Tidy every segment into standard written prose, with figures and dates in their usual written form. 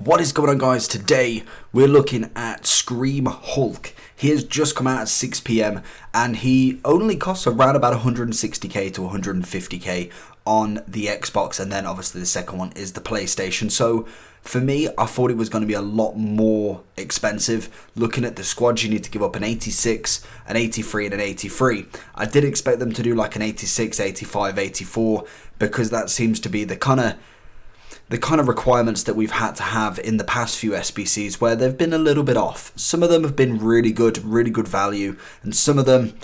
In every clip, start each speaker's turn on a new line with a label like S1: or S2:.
S1: What is going on, guys? Today we're looking at Scream Hulk. He has just come out at 6 PM and he only costs around about 160k to 150k on the Xbox, and then obviously the second one is the PlayStation. So for me, I thought it was going to be a lot more expensive. Looking at the squads, you need to give up an 86, an 83 and an 83. I did expect them to do like an 86, 85, 84 because that seems to be the kind of requirements that we've had to have in the past few SBCs, where they've been a little bit off. Some of them have been really good value, and some of them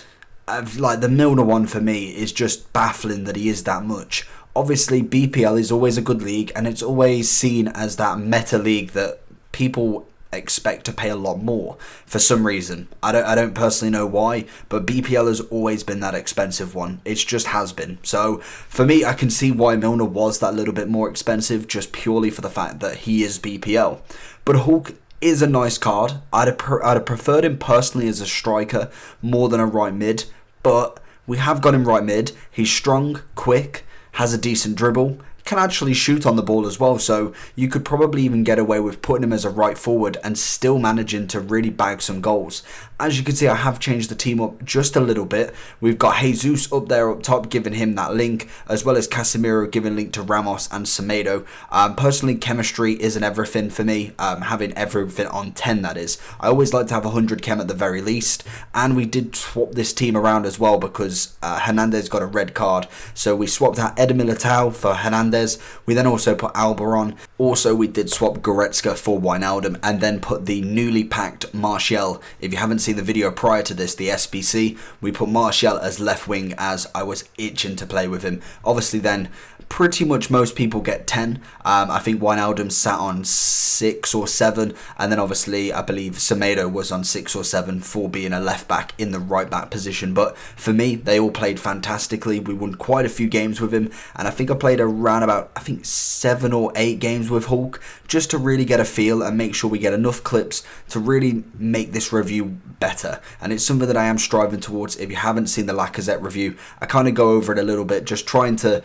S1: have, like the Milner one for me, is just baffling that he is that much. Obviously, BPL is always a good league, and it's always seen as that meta league that people expect to pay a lot more for some reason. I don't personally know why, but BPL has always been that expensive one. It just has been. So for me, I can see why Milner was that little bit more expensive, just purely for the fact that he is BPL. But Hulk is a nice card. I'd have preferred him personally as a striker more than a right mid, but we have got him right mid. He's strong, quick, has a decent dribble, can actually shoot on the ball as well, so you could probably even get away with putting him as a right forward and still managing to really bag some goals. As you can see, I have changed the team up just a little bit. We've got Jesus up there up top, giving him that link, as well as Casemiro giving link to Ramos and Semedo. Personally, chemistry isn't everything for me, having everything on 10, that is. I always like to have 100 chem at the very least, and we did swap this team around as well because Hernandez got a red card, so we swapped out Eder Militao for Hernandez. We then also put Alba on. Also, we did swap Goretzka for Wijnaldum and then put the newly packed Martial. If you haven't seen the video prior to this, the SBC, we put Martial as left wing as I was itching to play with him. Obviously then, pretty much most people get 10. I think Wijnaldum sat on 6 or 7, and then obviously I believe Semedo was on 6 or 7 for being a left back in the right back position. But for me, they all played fantastically. We won quite a few games with him, and I think I played around about 7 or 8 games with Hulk just to really get a feel and make sure we get enough clips to really make this review better. And it's something that I am striving towards. If you haven't seen the Lacazette review, I kind of go over it a little bit, just trying to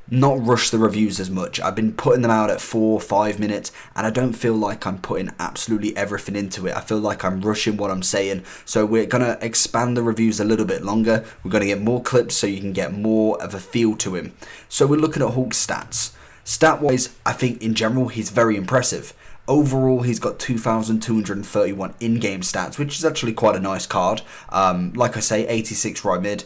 S1: not rush the reviews as much. I've been putting them out at 4 or 5 minutes, and I don't feel like I'm putting absolutely everything into it. I feel like I'm rushing what I'm saying. So we're going to expand the reviews a little bit longer. We're going to get more clips so you can get more of a feel to him. So we're looking at Hulk's stats. Stat-wise, I think in general he's very impressive. Overall, he's got 2,231 in-game stats, which is actually quite a nice card. Like I say, 86 right mid.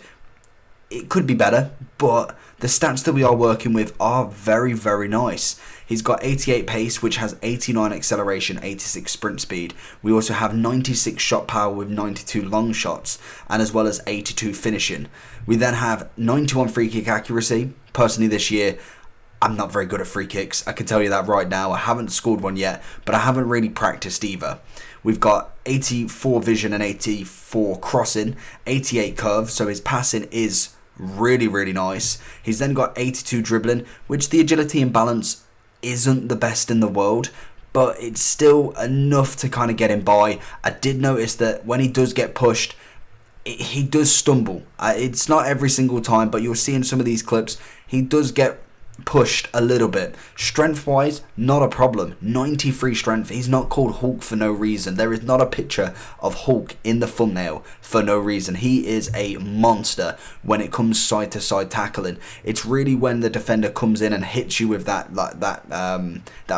S1: It could be better, but the stats that we are working with are very nice. He's got 88 pace, which has 89 acceleration, 86 sprint speed. We also have 96 shot power with 92 long shots, and as well as 82 finishing. We then have 91 free kick accuracy. Personally this year, I'm not very good at free kicks. I can tell you that right now. I haven't scored one yet, but I haven't really practiced either. We've got 84 vision and 84 crossing, 88 curve, so his passing is really nice. He's then got 82 dribbling, which the agility and balance isn't the best in the world, but it's still enough to kind of get him by. I did notice that when he does get pushed, he does stumble. It's not every single time, but you'll see in some of these clips, he does get pushed a little bit. Strength wise, not a problem. 93 strength. He's not called Hulk for no reason. There is not a picture of Hulk in the thumbnail for no reason. He is a monster when it comes side to side tackling. It's really when the defender comes in and hits you with that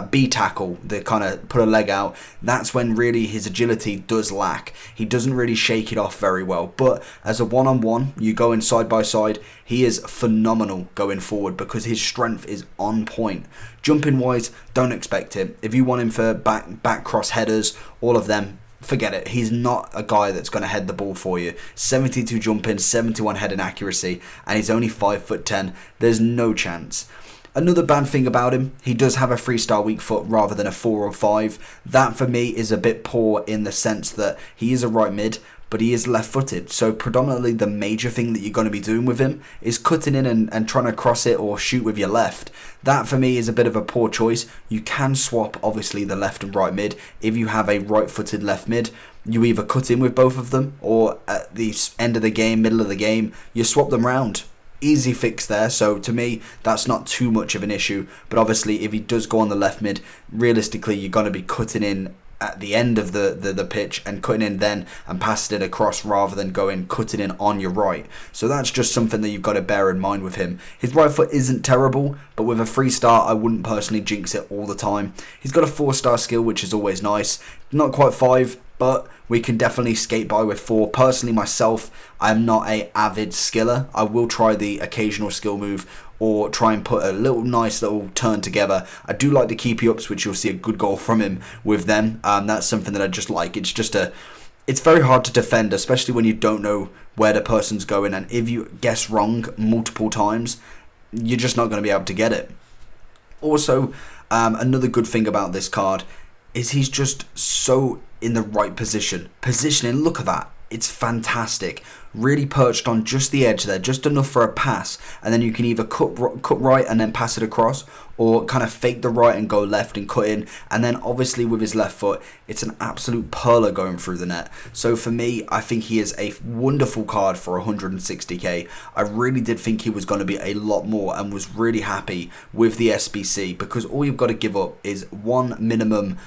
S1: B tackle, the kind of put a leg out, that's when really his agility does lack. He doesn't really shake it off very well, but as a one-on-one, you go in side by side, he is phenomenal going forward because his strength is on point. Jumping wise, don't expect it. If you want him for back cross headers, all of them, forget it. He's not a guy that's going to head the ball for you. 72 jumping, 71 heading accuracy, and he's only 5'10". There's no chance. Another bad thing about him, he does have a 3-star weak foot rather than a 4 or 5. That for me is a bit poor in the sense that he is a right mid, but he is left-footed. So predominantly the major thing that you're going to be doing with him is cutting in and trying to cross it or shoot with your left. That for me is a bit of a poor choice. You can swap obviously the left and right mid. If you have a right-footed left mid, you either cut in with both of them, or at the end of the game, middle of the game, you swap them round. easy fix there. So to me, that's not too much of an issue. But obviously, if he does go on the left mid, realistically, you're going to be cutting in at the end of the pitch and cutting in then and passing it across rather than cutting in on your right. So that's just something that you've got to bear in mind with him. His right foot isn't terrible, but with a 3-star, I wouldn't personally jinx it all the time. He's got a 4-star skill, which is always nice. Not quite 5, but we can definitely skate by with 4. Personally, myself, I'm not a avid skiller. I will try the occasional skill move or try and put a nice little turn together. I do like the keepy ups, which you'll see a good goal from him with them. That's something that I just like. It's very hard to defend, especially when you don't know where the person's going, and if you guess wrong multiple times, you're just not going to be able to get it. Also, another good thing about this card is he's just so in the right positioning. Look at that, it's fantastic. Really perched on just the edge there, just enough for a pass, and then you can either cut right and then pass it across, or kind of fake the right and go left and cut in. And then obviously with his left foot, it's an absolute perler going through the net. So for me, I think he is a wonderful card for 160k. I really did think he was going to be a lot more, and was really happy with the SBC, because all you've got to give up is one minimum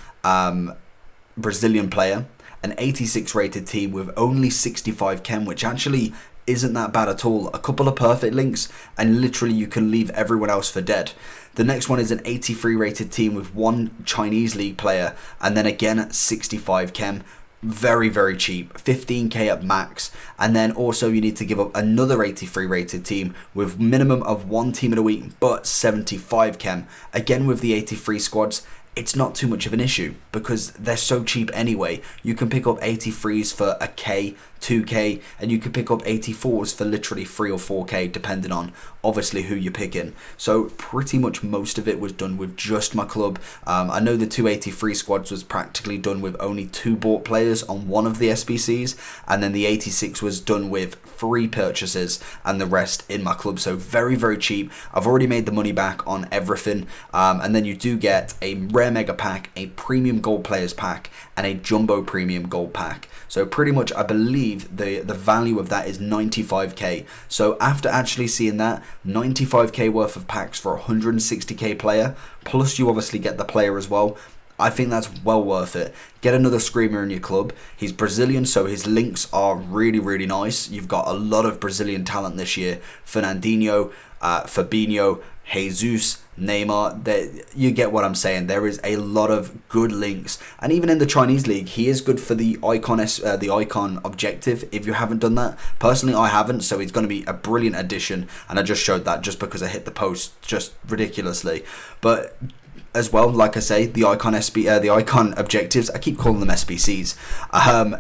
S1: Brazilian player, an 86 rated team with only 65 chem, which actually isn't that bad at all. A couple of perfect links, and literally you can leave everyone else for dead. The next one is an 83 rated team with one Chinese league player, and then again 65 chem. Very, very cheap, 15k at max. And then also you need to give up another 83 rated team with minimum of one team in a week, but 75 chem. Again, with the 83 squads, it's not too much of an issue because they're so cheap anyway. You can pick up 83s for a K, 2k, and you can pick up 84s for literally 3 or 4k depending on obviously who you're picking. So pretty much most of it was done with just my club. I know the 283 squads was practically done with only 2 bought players on one of the SBCs, and then the 86 was done with 3 purchases and the rest in my club. So very, very cheap. I've already made the money back on everything, and then you do get a rare mega pack, a premium gold players pack, and a jumbo premium gold pack. So pretty much I believe the value of that is 95k. So after actually seeing that, 95k worth of packs for 160k player, plus you obviously get the player as well, I think that's well worth it. Get another screamer in your club. He's Brazilian, so his links are really, really nice. You've got a lot of Brazilian talent this year. Fernandinho, Fabinho, Jesus, Neymar. You get what I'm saying. There is a lot of good links, and even in the Chinese league, he is good for the icon objective. If you haven't done that, personally, I haven't, so he's going to be a brilliant addition. And I just showed that just because I hit the post just ridiculously, but as well, like I say, the icon objectives, I keep calling them SBCs.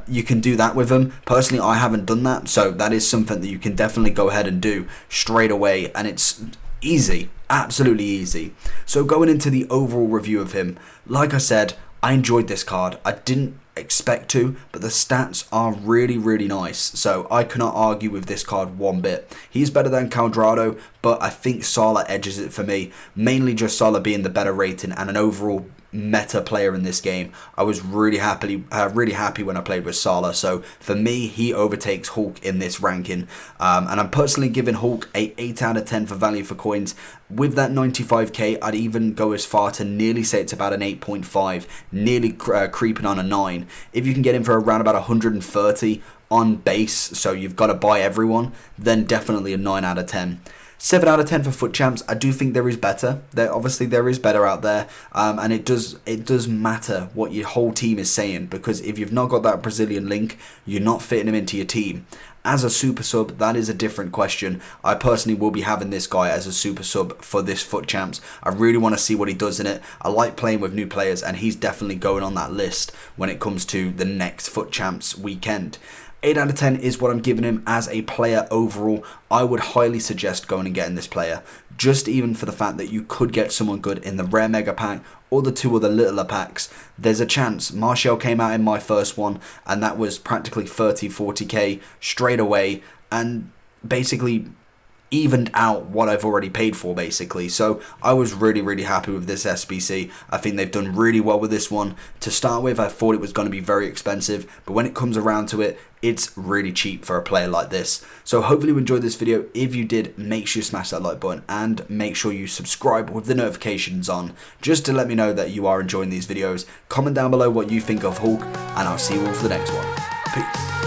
S1: You can do that with them. Personally, I haven't done that, so that is something that you can definitely go ahead and do straight away, and it's easy, absolutely easy. So going into the overall review of him, like I said, I enjoyed this card. I didn't expect to, but the stats are really, really nice, so I cannot argue with this card one bit. He's better than Cuadrado, but I think Salah edges it for me, mainly just Salah being the better rating and an overall meta player in this game. I was really happy when I played with Salah, so for me, he overtakes Hulk in this ranking, and I'm personally giving Hulk a 8 out of 10 for value for coins. With that 95k, I'd even go as far to nearly say it's about an 8.5, nearly creeping on a 9. If you can get him for around about 130 on base, so you've got to buy everyone, then definitely a 9 out of 10. 7 out of 10 for FUT Champs. I do think there is better. Obviously there is better out there, and it does matter what your whole team is saying, because if you've not got that Brazilian link, you're not fitting him into your team. As a super sub, that is a different question. I personally will be having this guy as a super sub for this FUT Champs. I really want to see what he does in it. I like playing with new players, and he's definitely going on that list when it comes to the next FUT Champs weekend. 8 out of 10 is what I'm giving him as a player overall. I would highly suggest going and getting this player, just even for the fact that you could get someone good in the rare mega pack or the 2 other littler packs. There's a chance. Martial came out in my first one, and that was practically 30-40k straight away, and basically evened out what I've already paid for, basically. So I was really happy with this SBC. I think they've done really well with this one. To start with, I thought it was going to be very expensive, but when it comes around to it, it's really cheap for a player like this. So hopefully you enjoyed this video. If you did, make sure you smash that like button and make sure you subscribe with the notifications on, just to let me know that you are enjoying these videos. Comment down below what you think of Hulk, and I'll see you all for the next one. Peace.